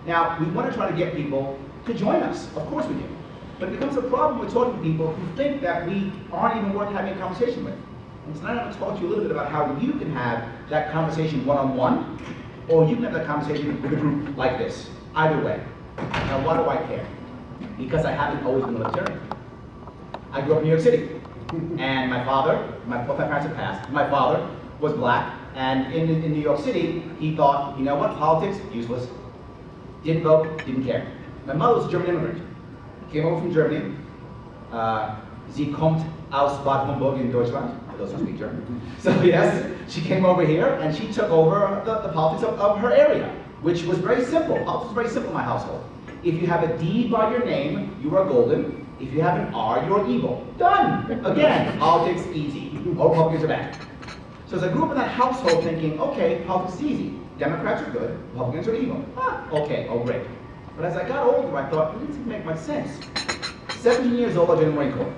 Now, we want to try to get people to join us. Of course we do. But it becomes a problem with talking to people who think that we aren't even worth having a conversation with. And tonight I'm going to talk to you a little bit about how you can have that conversation one-on-one, or you can have that conversation with a group like this. Either way. Now, why do I care? Because I haven't always been a libertarian. I grew up in New York City. And my father, both my parents have passed, my father was black, and in New York City, he thought, you know what, politics, useless. Didn't vote, didn't care. My mother was a German immigrant. Came over from Germany. Sie kommt aus Bad Homburg in Deutschland, for those who speak German. So yes, she came over here and she took over the politics of her area, which was very simple. Politics was very simple in my household. If you have a D by your name, you are golden. If you have an R, you're evil. Done! Again, politics easy. All Republicans are bad. So as I grew up in that household thinking, okay, politics is easy. Democrats are good, Republicans are evil. Ah, okay, oh great. But as I got older, I thought, it didn't make much sense. 17 years old, I joined the Marine Corps.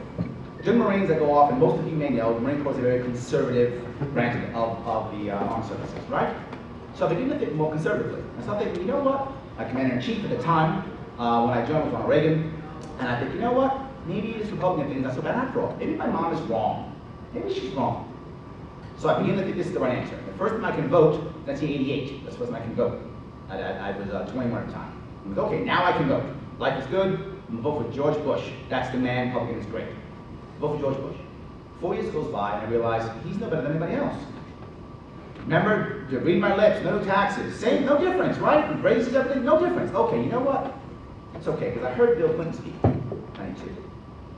The Marines that go off, and most of you may know, the Marine Corps is a very conservative branch of the armed services, right? So I began to think more conservatively. I started thinking, you know what? My commander-in-chief at the time, when I joined, was Ronald Reagan, and I think, you know what? Maybe this Republican thing is not so bad after all. Maybe my mom is wrong. Maybe she's wrong. So I began to think this is the right answer. The first time I can vote, 1988. That's the first time I can vote. I was 21 at the time. I'm like, okay, now I can vote. Life is good. I'm going to vote for George Bush. That's the man. Republican is great. Vote for George Bush. 4 years goes by, and I realize he's no better than anybody else. Remember, you read my lips, no taxes. Same, no difference, right? Raises everything, no difference. Okay, you know what? It's okay, because I heard Bill Clinton speak. 92.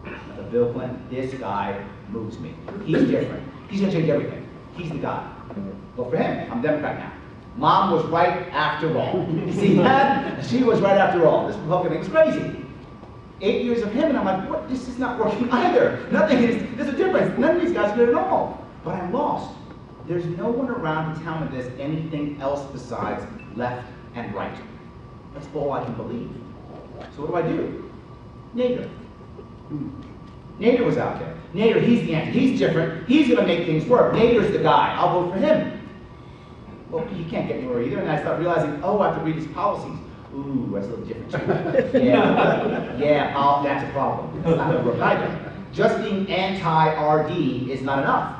I thought, Bill Clinton, this guy moves me. He's different. He's going to change everything. He's the guy. Well, for him, I'm a Democrat now. Mom was right after all. You see that? She was right after all. This Republican thing was crazy. 8 years of him, and I'm like, what? This is not working either. Nothing is, there's a difference. None of these guys are good at all. But I'm lost. There's no one around to tell me there's anything else besides left and right. That's all I can believe. So what do? Nader. Nader was out there. Nader, he's the answer. He's different. He's going to make things work. Nader's the guy. I'll vote for him. Well, he can't get anywhere either. And I start realizing, oh, I have to read his policies. Ooh, that's a little different. Yeah, that's a problem. That's not going to work either. Just being anti-RD is not enough.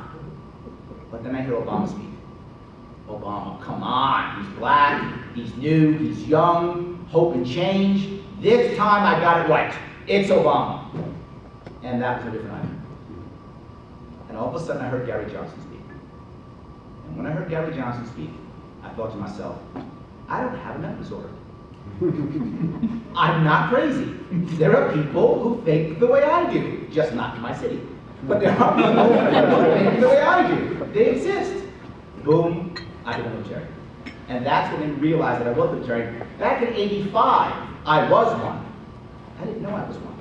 But then I hear Obama speak. Obama, come on. He's black. He's new. He's young. Hope and change. This time I got it right. It's Obama. And that was a different idea. And all of a sudden I heard Gary Johnson speak. And when I heard Gary Johnson speak, I thought to myself, I don't have a mental disorder. I'm not crazy. There are people who think the way I do, just not in my city. But there are people who think the way I do. They exist. Boom, I became a libertarian. And that's when I realized that I was a libertarian. Back in '85, I was one. I didn't know I was one.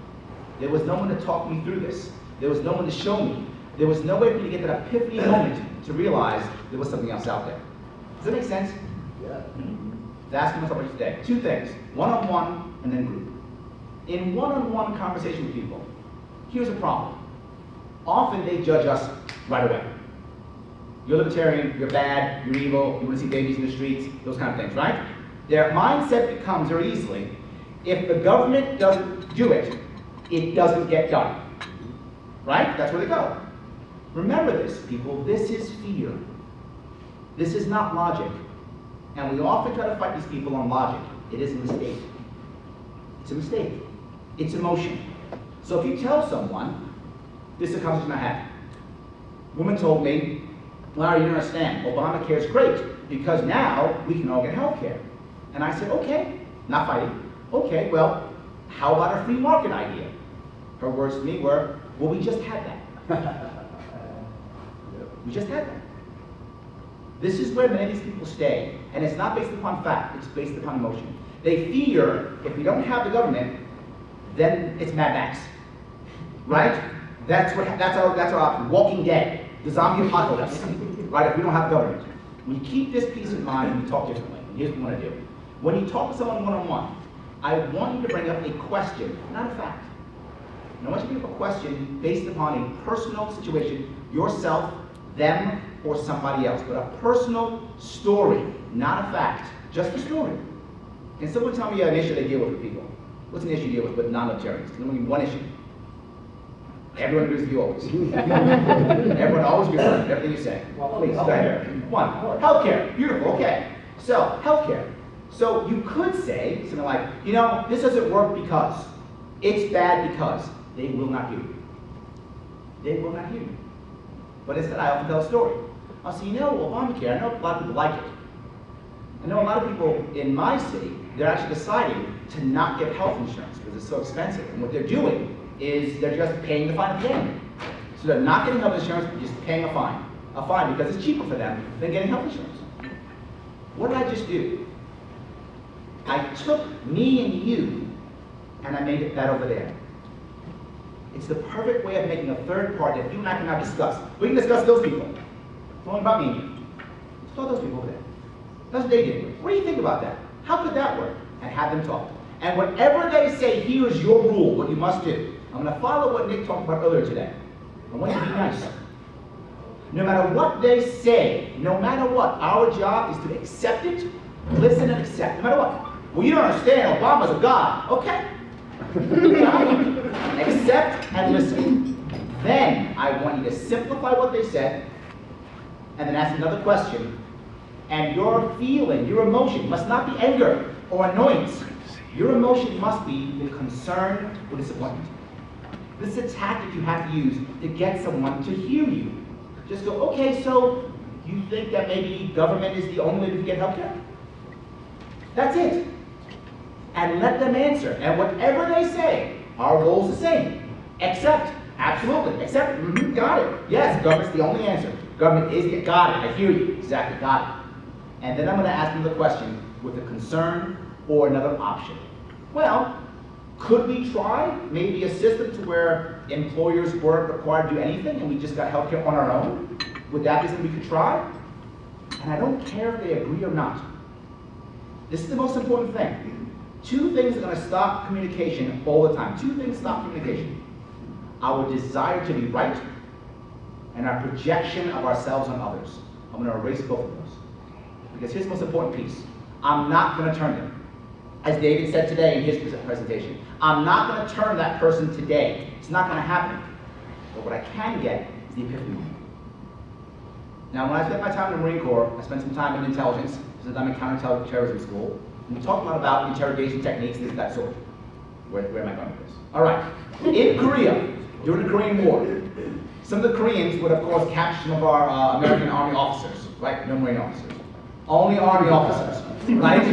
There was no one to talk me through this. There was no one to show me. There was no way for me to get that epiphany moment to realize there was something else out there. Does that make sense? Yeah. That's what I'm talking about today. Two things, one-on-one and then group. In one-on-one conversation with people, here's a problem. Often they judge us right away. You're libertarian, you're bad, you're evil, you want to see babies in the streets, those kind of things, right? Their mindset becomes very easily, if the government doesn't do it, it doesn't get done. Right? That's where they go. Remember this, people, this is fear. This is not logic. And we often try to fight these people on logic. It is a mistake. It's a mistake. It's emotion. So if you tell someone, this is a conversation I had. Woman told me, Larry, you don't understand. Obamacare is great because now we can all get health care. And I said, okay, not fighting. Okay, well, how about a free market idea? Her words to me were, well, we just had that. We just had that. This is where many of these people stay. And it's not based upon fact, it's based upon emotion. They fear if we don't have the government, then it's Mad Max. Right? That's our option. Walking Dead, the zombie apocalypse. Right? If we don't have government. We keep this piece in mind and we talk differently. And here's what we want to do. When you talk to someone one-on-one, I want you to bring up a question, not a fact. And I want you to bring up a question based upon a personal situation, yourself, them, or somebody else, but a personal story, not a fact, just a story. Can someone tell me an issue they deal with people? What's an issue you deal with non-Libertarians? Can you give me one issue? Everyone agrees with you always. Everyone always agrees with everything you say. Please, go ahead. One, healthcare. Beautiful, okay. So, healthcare. So you could say something like, you know, this doesn't work because. It's bad because. They will not hear you. They will not hear you. But instead, I often tell a story. I'll say, you know, Obamacare, I know a lot of people like it. I know a lot of people in my city, they're actually deciding to not get health insurance because it's so expensive. And what they're doing is they're just paying the fine at the end. So they're not getting health insurance, but just paying a fine. A fine because it's cheaper for them than getting health insurance. What did I just do? I took me and you, and I made it that over there. It's the perfect way of making a third party that you and I can now discuss. We can discuss those people. It's only about me and you. Let's talk those people over there. That's what they did. What do you think about that? How could that work? And have them talk. And whatever they say, here's your rule, what you must do. I'm going to follow what Nick talked about earlier today. I want you to be nice. No matter what they say, no matter what, our job is to accept it, listen and accept, no matter what. Well, you don't understand, Obama's a god. Okay. Accept and listen. Then I want you to simplify what they said, and then ask another question. And your feeling, your emotion must not be anger or annoyance. Your emotion must be the concern or disappointment. This is a tactic you have to use to get someone to hear you. Just go, okay, so you think that maybe government is the only way to get health care? That's it. And let them answer. And whatever they say, our goal is the same. Accept. Absolutely. Accept. Got it. Yes, government's the only answer. Government is the, got it. I hear you. Exactly. Got it. And then I'm going to ask them the question with a concern or another option. Well, could we try maybe a system to where employers weren't required to do anything and we just got healthcare on our own? Would that be something we could try? And I don't care if they agree or not. This is the most important thing. Two things are going to stop communication all the time. Two things stop communication. Our desire to be right and our projection of ourselves on others. I'm going to erase both of those. Because here's the most important piece. I'm not going to turn them. As David said today in his presentation, I'm not going to turn that person today. It's not going to happen. But what I can get is the epiphany moment. Now, when I spent my time in the Marine Corps, I spent some time in intelligence, some time in counterterrorism school, and we talked a lot about interrogation techniques, things of that sort. Where am I going with this? All right. In Korea, during the Korean War, some of the Koreans would, of course, capture some of our American Army officers, right? No Marine officers. Only Army officers, right?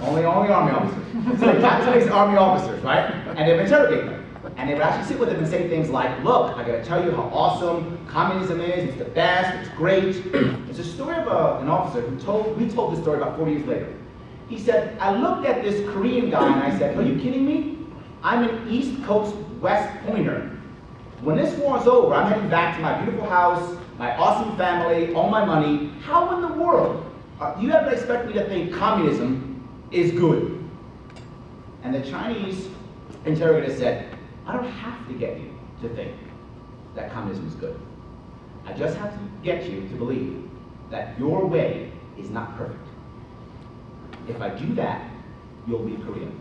only Army officers. So they capture these Army officers, right? And they would interrogate them. And they would actually sit with them and say things like, look, I gotta tell you how awesome communism is, it's the best, it's great. There's a story of an officer who we told this story about 40 years later. He said, I looked at this Korean guy and I said, are you kidding me? I'm an East Coast West Pointer. When this war is over, I'm heading back to my beautiful house, my awesome family, all my money. How in the world do you ever expect me to think communism is good? And the Chinese interrogator said, I don't have to get you to think that communism is good. I just have to get you to believe that your way is not perfect. If I do that, you'll be Korean.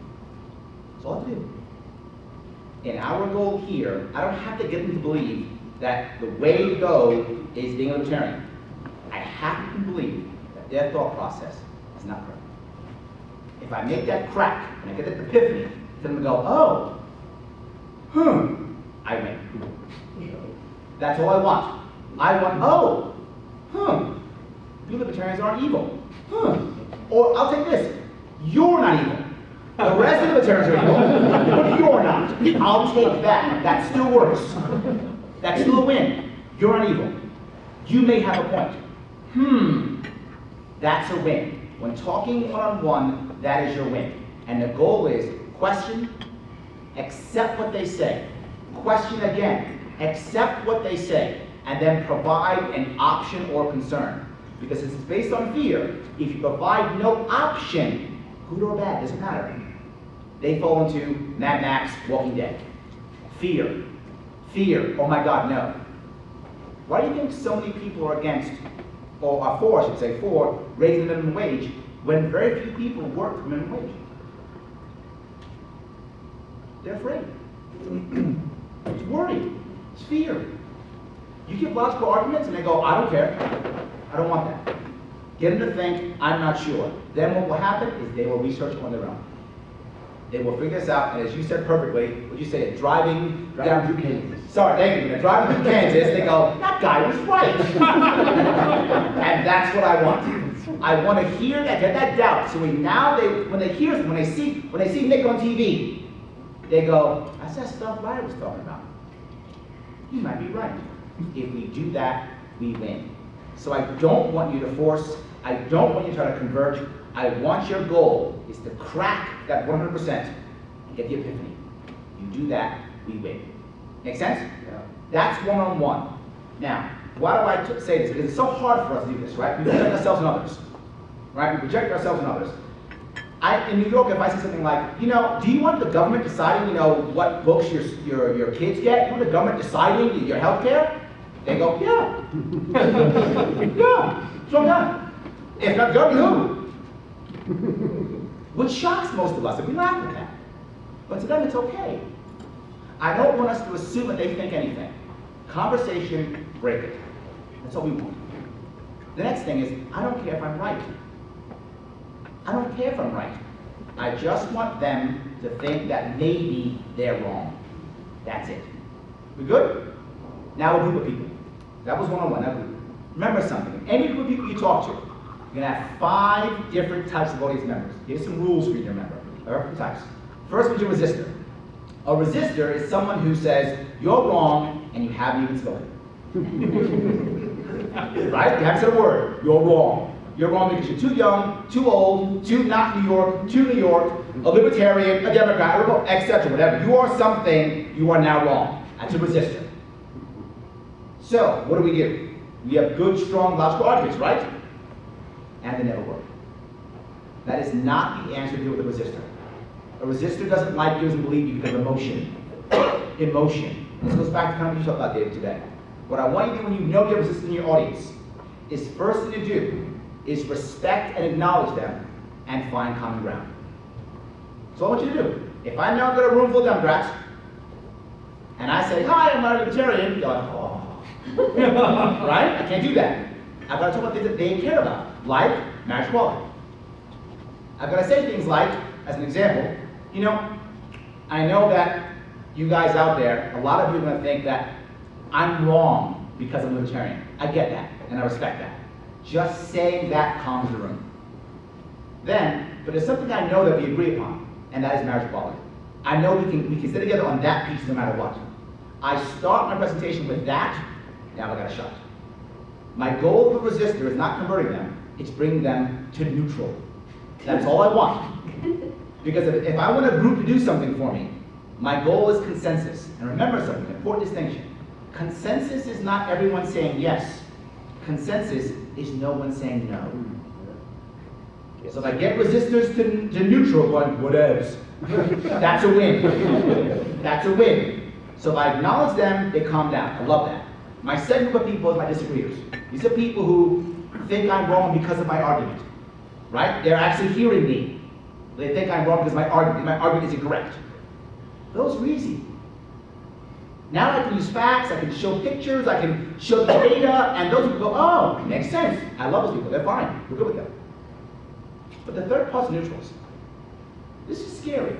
That's all I have to do. And our goal here, I don't have to get them to believe that the way to go is being a libertarian. I have to believe that their thought process is not perfect. If I make that crack and I get that epiphany, then they go, oh, I win. That's all I want. I want, you libertarians aren't evil. Or I'll take this, you're not evil. The rest of the libertarians are evil, but you're not. I'll take that. That still works. That's still a win. You're not evil. You may have a point. That's a win. When talking one-on-one, that is your win. And the goal is question, accept what they say. Question again, accept what they say, and then provide an option or concern. Because it's based on fear. If you provide no option, good or bad, doesn't matter. They fall into Mad Max, Walking Dead. Fear. Fear. Oh my God, no. Why do you think so many people are against, or are for, I should say, for raising the minimum wage, when very few people work for minimum wage? They're afraid. It's worry. It's fear. You give logical arguments and they go, I don't care. I don't want that. Get them to think, I'm not sure. Then what will happen is they will research on their own. They will figure this out, and as you said perfectly, what you say, driving down through Kansas. Sorry, thank you. When they're driving through Kansas, they go, that guy was right. And that's what I want. I want to hear that, get that doubt. So when they see Nick on TV, they go, that's that stuff Larry was talking about. You might be right. If we do that, we win. So I don't want you to force, I don't want you to try to convert. I want your goal is to crack that 100% and get the epiphany. You do that, we win. Make sense? Yeah. That's one-on-one. Now, why do I say this? Because it's so hard for us to do this, right? We project ourselves and others. Right? We project ourselves and others. In New York, if I say something like, do you want the government deciding, what books your kids get? You want the government deciding your health care? They go, yeah. Yeah, so done. If not government, who? Which shocks most of us, and we laugh at that. But to them, it's okay. I don't want us to assume that they think anything. Conversation, break it. That's all we want. The next thing is, I don't care if I'm right. I don't care if I'm right. I just want them to think that maybe they're wrong. That's it. We good? Now a group of people. That was one-on-one, that group. Remember something, any group of people you talk to, you're going to have 5 different types of audience members. Here's some rules for you to remember. There are 5 types. First one's a resistor. A resistor is someone who says, you're wrong, and you haven't even spoken. Right? You haven't said a word. You're wrong. You're wrong because you're too young, too old, too not New York, too New York, a libertarian, a Democrat, etc., whatever. You are something, you are now wrong. That's a resistor. So, what do? We have good, strong, logical arguments, right? And they never work. That is not the answer to deal with a resistor. A resistor doesn't like you, doesn't believe you because of emotion. Emotion. This goes back to kind of what you talked about, David, today. What I want you to do when you know you have resistors in your audience is first thing to do is respect and acknowledge them and find common ground. So what I want you to do. If I now got a room full of Democrats and I say, hi, I'm a libertarian, you're like, oh. Right? I can't do that. I've got to talk about things that they care about, like marriage equality. I've got to say things like, as an example, I know that you guys out there, a lot of you are going to think that I'm wrong because I'm libertarian. I get that, and I respect that. Just saying that calms the room. But there's something I know that we agree upon, and that is marriage equality. I know we can sit together on that piece no matter what. I start my presentation with that, now I got a shot. My goal of the resistor is not converting them, it's bringing them to neutral. That's all I want. Because if I want a group to do something for me, my goal is consensus. And remember something, important distinction. Consensus is not everyone saying yes. Consensus is no one saying no. So if I get resistors to neutral, going, whatevs, that's a win. That's a win. So if I acknowledge them, they calm down. I love that. My second group of people is my disagreeers. These are people who think I'm wrong because of my argument. Right? They're actually hearing me. They think I'm wrong because my argument is incorrect. Those are easy. Now I can use facts, I can show pictures, I can show the data, and those people go, oh, makes sense. I love those people, they're fine, we're good with them. But the third part's neutrals. This is scary.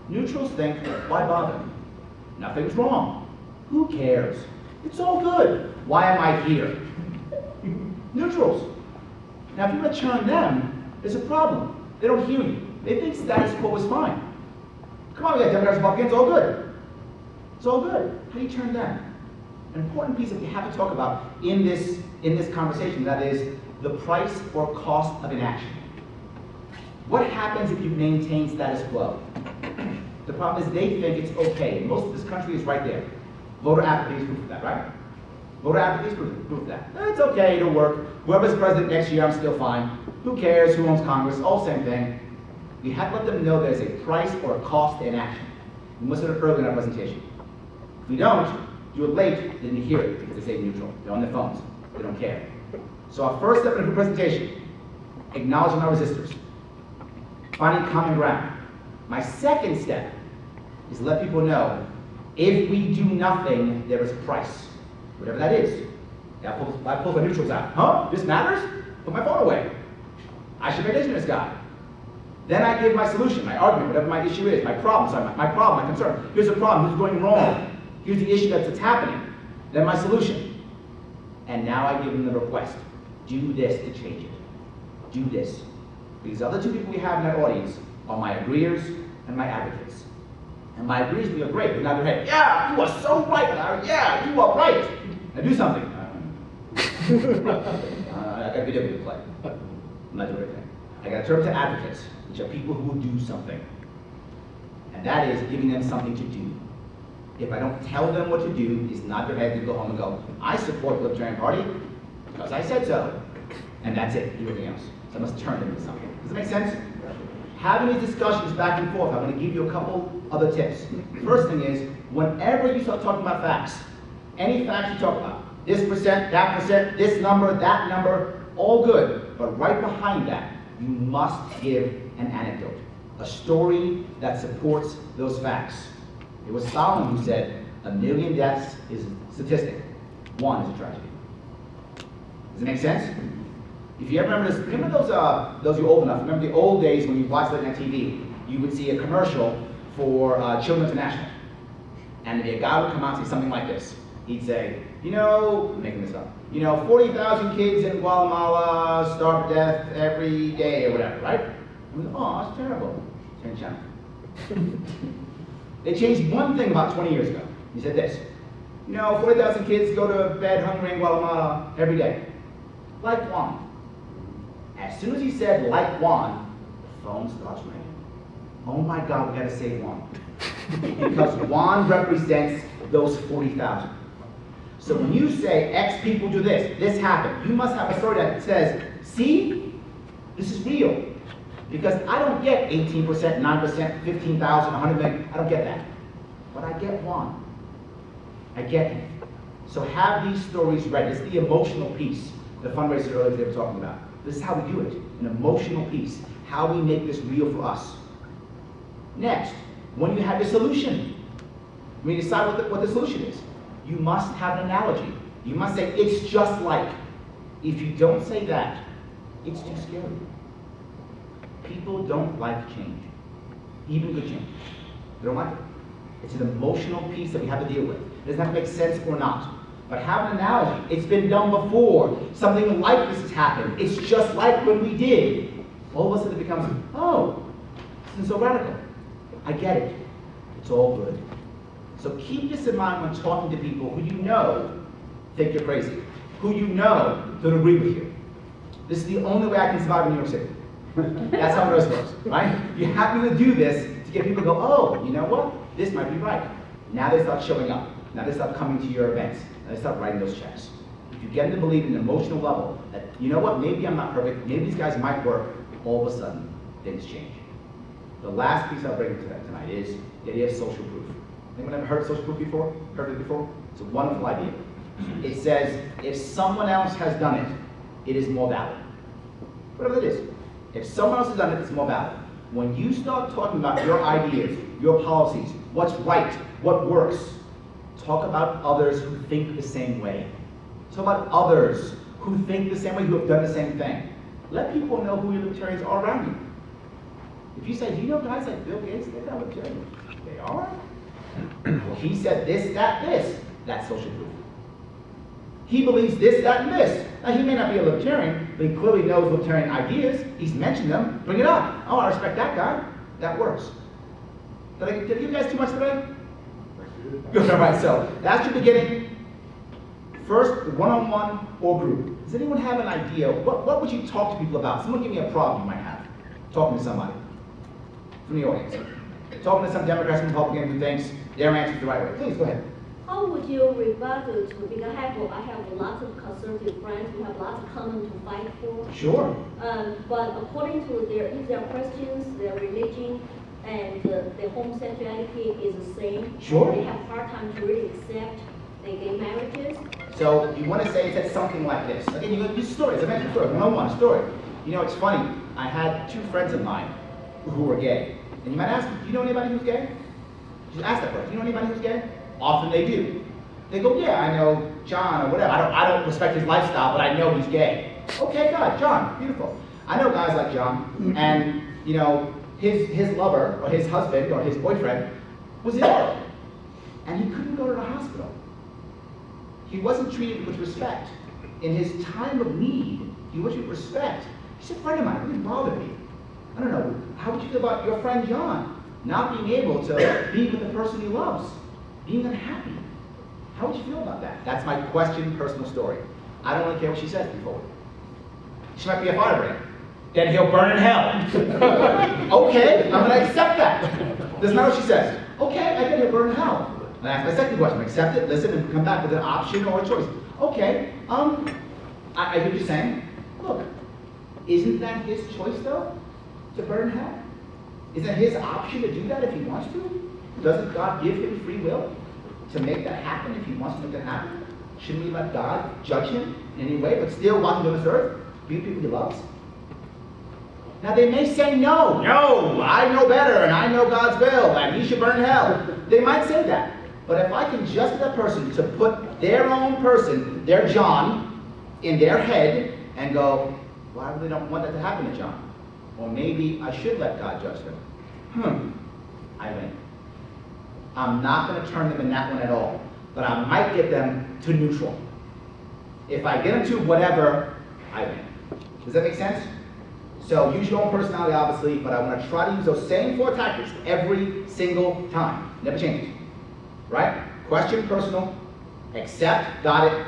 Neutrals think, why bother? Nothing's wrong. Who cares? It's all good. Why am I here? Neutrals. Now if you want to churn them, there's a problem. They don't hear you. They think status quo is fine. Come on, we got Democrats and Republicans, all good. It's all good. How do you turn them? An important piece that we have to talk about in this conversation, that is the price or cost of inaction. What happens if you maintain status quo? The problem is they think it's okay. Most of this country is right there. Voter apathy is proof of that, right? Voter apathy is proof of that. It's okay, it'll work. Whoever's president next year, I'm still fine. Who cares? Who owns Congress? All same thing. We have to let them know there's a price or a cost to inaction. We must have it early in our presentation. If we don't, do it late, they didn't hear it because they say neutral. They're on their phones. They don't care. So our first step in the presentation, acknowledging our resistors, finding common ground. My second step is let people know, if we do nothing, there is a price, whatever that is. I pull the neutrals out. Huh? This matters? Put my phone away. I should pay attention to this guy. Then I give my solution, my argument, whatever my issue is, my problem, my concern. Here's the problem, here's going wrong. Here's the issue that's happening. Then my solution. And now I give them the request. Do this to change it. Do this. Because the other two people we have in that audience are my agreeers and my advocates. And my agreeers, we are great. They nod their head. Yeah, you are so right, Larry. Yeah, you are right. Now do something. I got a video to play. I'm not doing anything. I got to turn to advocates, which are people who will do something. And that is giving them something to do. If I don't tell them what to do, is nod their head and go home and go, I support the Libertarian Party because I said so. And that's it, do everything else. So I must turn them into something. Does that make sense? Having these discussions back and forth, I'm going to give you a couple other tips. First thing is, whenever you start talking about facts, any facts you talk about, this percent, this number, that number, all good. But right behind that, you must give an anecdote, a story that supports those facts. It was Solomon who said, 1 million deaths is a statistic. 1 is a tragedy. Does it make sense? If you ever remember this, remember those who are old enough, remember the old days when you watched late night TV, you would see a commercial for Children International. And a guy would come out and say something like this. He'd say, you know, I'm making this up, you know, 40,000 kids in Guatemala starve to death every day or whatever, right? Oh, that's terrible. Change channel. They changed one thing about 20 years ago. He said this, you know, 40,000 kids go to bed hungry in Guatemala every day. Like Juan. As soon as he said, like Juan, the phone starts ringing. Oh my God, we gotta save Juan. Because Juan represents those 40,000. So when you say X people do this, this happened, you must have a story that says, see, this is real. Because I don't get 18%, 9%, 15,000, 100 million, I don't get that. But I get Juan. I get him. So have these stories ready. It's the emotional piece, the fundraiser earlier they were talking about. This is how we do it, an emotional piece, how we make this real for us. Next, when you have a solution, when you decide what the solution is, you must have an analogy. You must say, it's just like. If you don't say that, it's too scary. People don't like change, even good change. They don't like it. It's an emotional piece that we have to deal with. It doesn't have to make sense or not. But have an analogy. It's been done before. Something like this has happened. It's just like when we did. All of a sudden it becomes, oh, this isn't so radical. I get it. It's all good. So keep this in mind when talking to people who you know think you're crazy, who you know don't agree with you. This is the only way I can survive in New York City. That's how it works, right? You have to do this to get people to go, oh, you know what? This might be right. Now they start showing up. Now they start coming to your events. Now they start writing those checks. If you get them to believe in an emotional level that, you know what, maybe I'm not perfect, maybe these guys might work, all of a sudden, things change. The last piece I'll bring to that tonight is the idea of social proof. Anyone ever heard of social proof before? Heard of it before? It's a wonderful idea. It says, if someone else has done it, it is more valid. Whatever it is. If someone else has done it, it's more valid. When you start talking about your ideas, your policies, what's right, what works, talk about others who think the same way. Talk about others who think the same way, who have done the same thing. Let people know who your libertarians are around you. If you say, do you know guys like Bill Gates? They're not libertarian. They are? Well, he said this, that, this. That's social proof. He believes this, that, and this. Now, he may not be a libertarian, but he clearly knows libertarian ideas. He's mentioned them. Bring it up. Oh, I respect that guy. That works. Did I give you guys too much today? Good. All right, so that's your beginning. First, one-on-one or group. Does anyone have an idea? What would you talk to people about? Someone give me a problem you might have. Talking to somebody from the audience. Talking to some Democrat and Republican who thinks their answer is the right way. Please, go ahead. How would you rebut to, because I have lots of conservative friends, we have lots of common to fight for. Sure. But according to their questions, their religion, and their homosexuality is the same. Sure. They have a hard time to really accept their gay marriages. So you want to say it's something like this. Again, you use stories. I mentioned stories. One-on-one story. You know, it's funny. I had two friends of mine who were gay. And you might ask, do you know anybody who's gay? Just ask that person, do you know anybody who's gay? Often they do. They go, yeah, I know John or whatever. I don't respect his lifestyle, but I know he's gay. Okay, God, John, beautiful. I know guys like John, and you know, his lover or his husband or his boyfriend was ill, and he couldn't go to the hospital. He wasn't treated with respect. In his time of need, he was with respect. He's a friend of mine, it really bothered me. I don't know, how would you feel about your friend John not being able to be with the person he loves, being unhappy? How would you feel about that? That's my question, personal story. I don't really care what she says before. She might be a firebrand. Then he'll burn in hell. Okay, I'm gonna accept that. Doesn't matter what she says. Okay, I get he'll burn in hell. And I ask my second question, accept it, listen, and come back with an option or a choice. Okay, I hear you saying, look, isn't that his choice though, to burn in hell? Isn't that his option to do that if he wants to? Doesn't God give him free will to make that happen if he wants to make that happen? Shouldn't we let God judge him in any way, but still while he's on this earth, be people he loves? Now they may say no, I know better and I know God's will and he should burn in hell. They might say that. But if I can just get that person to put their own person, their John, in their head and go, well, I really don't want that to happen to John. Or maybe I should let God judge them. I win. I'm not going to turn them in that one at all. But I might get them to neutral. If I get them to whatever, I win. Does that make sense? So use your own personality, obviously, but I want to try to use those same 4 tactics every single time. Never change. Right? Question, personal. Accept, got it.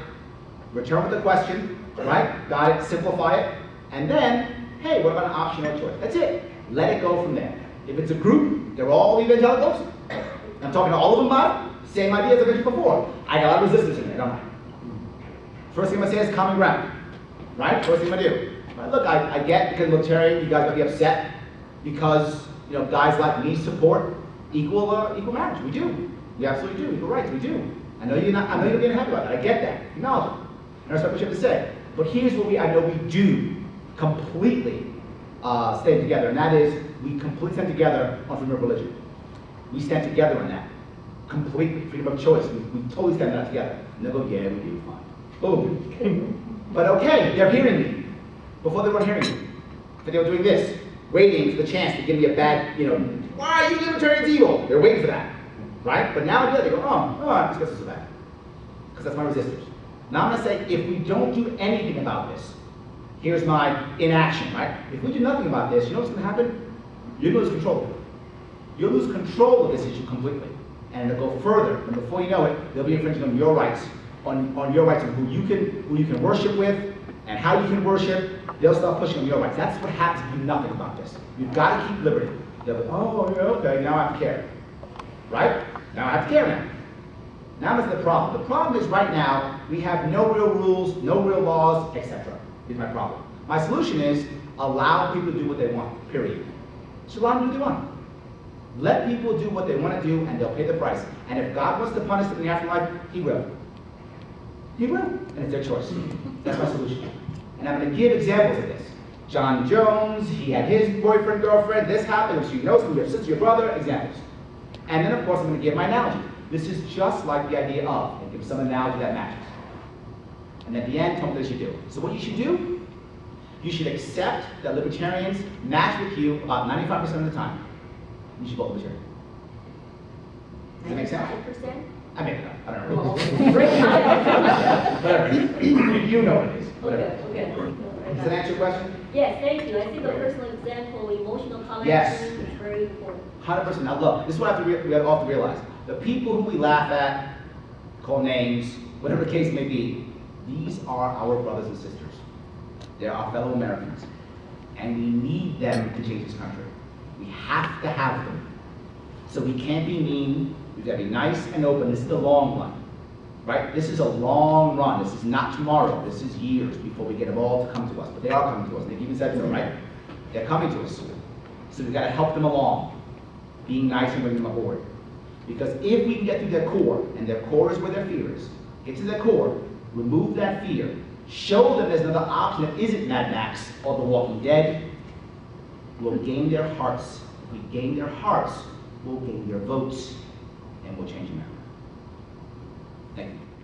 Return with the question, right? Got it, simplify it. And then, hey, what about an option or choice? That's it. Let it go from there. If it's a group, they're all evangelicals. I'm talking to all of them about it. Same idea as I mentioned before. I got a lot of resistance in there, don't I? First thing I'm going to say is common ground. Right? First thing I'm going to do. Right, look, I get because libertarian, you guys might be upset because guys like me support equal marriage. We do. We absolutely do. Equal rights. We do. I know you're getting happy about that. I get that. Acknowledge it. I respect what you have to say. But here's what I know we do completely stand together, and that is we completely stand together on freedom of religion. We stand together on that. Completely. Freedom of choice. We totally stand on that together. And they'll go, yeah, we do. Fine. Boom. But okay, they're hearing me. Before they weren't hearing me. But they were doing this, waiting for the chance to give me a bad, why are you libertarians evil? They're waiting for that. Right? But now they go, oh, this guy's so bad. Because that's my resistors. Now I'm going to say, if we don't do anything about this, here's my inaction, right? If we do nothing about this, you know what's going to happen? You'll lose control of it. You'll lose control of this issue completely. And it'll go further. And before you know it, they'll be infringing on your rights. On your rights of who you can worship with and how you can worship. They'll start pushing on your rights. That's what happens if you do nothing about this. You've got to keep liberty. They'll be, oh, yeah, okay, now I have to care. Right? Now I have to care now. Now that's the problem. The problem is right now, we have no real rules, no real laws, etc. Is my problem. My solution is allow people to do what they want, period. So allow them to do what they want. Let people do what they want to do and they'll pay the price. And if God wants to punish them in the afterlife, he will. He will. And it's their choice. That's my solution. And I'm going to give examples of this. John Jones, he had his boyfriend, girlfriend, this happened, she knows who your sister, your brother, examples. And then of course I'm going to give my analogy. This is just like the idea of, and give some analogy that matches. And at the end, tell me what you should do. So what you should do, you should accept that libertarians match with you about 95% of the time. You should vote libertarian. Does that make sense? 95%? I made it up. I don't know. Whatever. You know what it is. Whatever. Okay. Does that answer your question? Yes, thank you. I think the personal example, emotional connection Yes. is very important. 100%. Now look, this is what we have to realize. The people who we laugh at, call names, whatever the case may be, these are our brothers and sisters. They're our fellow Americans. And we need them to change this country. We have to have them. So we can't be mean. We've got to be nice and open. This is the long run. Right? This is a long run. This is not tomorrow. This is years before we get them all to come to us. But they are coming to us. They've even said so, right? They're coming to us. So we've got to help them along. Being nice and bring them aboard. Because if we can get to their core, and their core is where their fear is, get to their core, remove that fear, show them there's another option that isn't Mad Max or The Walking Dead, we'll gain their hearts. If we gain their hearts, we'll gain their votes. and we'll change America. Thank you.